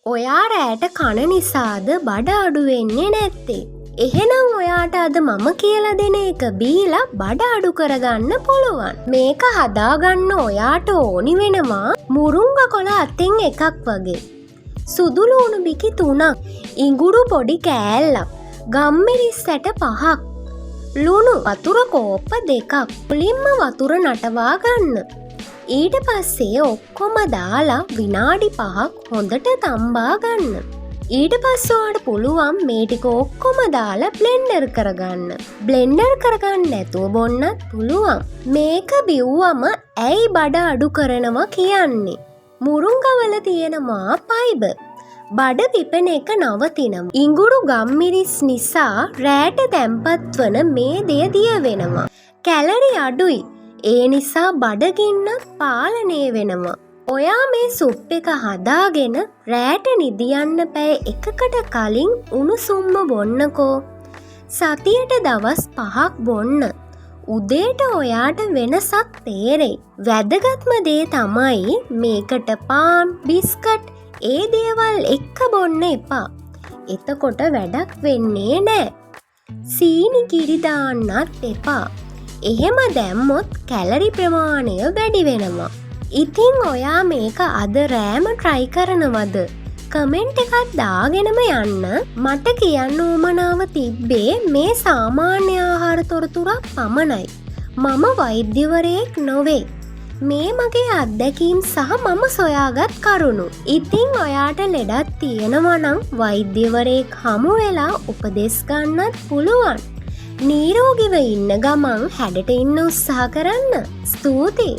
ඔයා රෑට කන නිසාද බඩ අඩු වෙන්නේ නැත්තේ? එහෙනම් ඔයාට අද මම කියලා දෙන එක බීලා බඩ අඩු කරගන්න පුළුවන්. මේක හදාගන්න ඔයාට ඕනි වෙනවා මුරුංග කොළ අතෙන් එකක් වගේ. සුදු ලුණු බිකි 3ක්, ඉඟුරු පොඩි කෑල්ලක්, ගම්මිරිස් ඇට 5ක්, ලුණු වතුර කෝප්ප 2ක්. මුලින්ම වතුර නටවා ගන්න. ඊට පස්සේ ඔක්කොම දාලා විනාඩි 5ක් හොඳට තම්බා ගන්න. ඊට පස්සේ ඔයාලට පුළුවන් මේ ටික ඔක්කොම දාලා බ්ලෙන්ඩර් කරගන්න. බ්ලෙන්ඩර් කරගන්න නැතුව බොන්නත් පුළුවන්. මේක බිව්වම ඇයි බඩ අඩු කරනවා කියන්නේ? මුරුංගවල තියෙනවා ෆයිබර්. බඩ පිපෙන එක නවතිනවා. ඉඟුරු ගම්මිරිස් නිසා රෑට තැම්පත් වන මේ දෙය දිය වෙනවා. කැලරි අඩුයි. ඒ නිසා බඩගින්නත් පාලනය වෙනවා. ඔයා මේ සුප් එක හදාගෙන රෑට නිදියන්න පැය එකකට කලින් උණුසුම්ම බොන්නකෝ. සතියට දවස් 5ක් බොන්න. උදේට ඔයාට වෙනසක් තේරෙයි. වැදගත්ම දේ තමයි මේකට පාන්, බිස්කට් ඒ දේවල් එක්ක බොන්න එපා. එතකොට වැඩක් වෙන්නේ නෑ. සීනි කිරි දාන්නත් එපා. එහෙම දැම්මොත් කැලරි ප්‍රමාණය වැඩි වෙනවා. ඉතින් ඔයා මේක අද රෑම try කරනවද? කමෙන්ට් එකක් දාගෙනම යන්න. මට කියන්න උවමනාව තිබ්බේ මේ සාමාන්‍ය ආහාර තොරතුරක් පමණයි. මම වෛද්‍යවරයෙක් නොවේ. මේ මගේ අත්දැකීම් සහ මම සොයාගත් කරුණු. ඉතින් ඔයාට ලෙඩක් තියෙනවා නම් වෛද්‍යවරයෙක් හමු වෙලා උපදෙස් ගන්නත් පුළුවන්. නිරෝගීව ඉන්න ගමන් හැඩට ඉන්න උත්සාහ කරන්න. ස්තුතියි.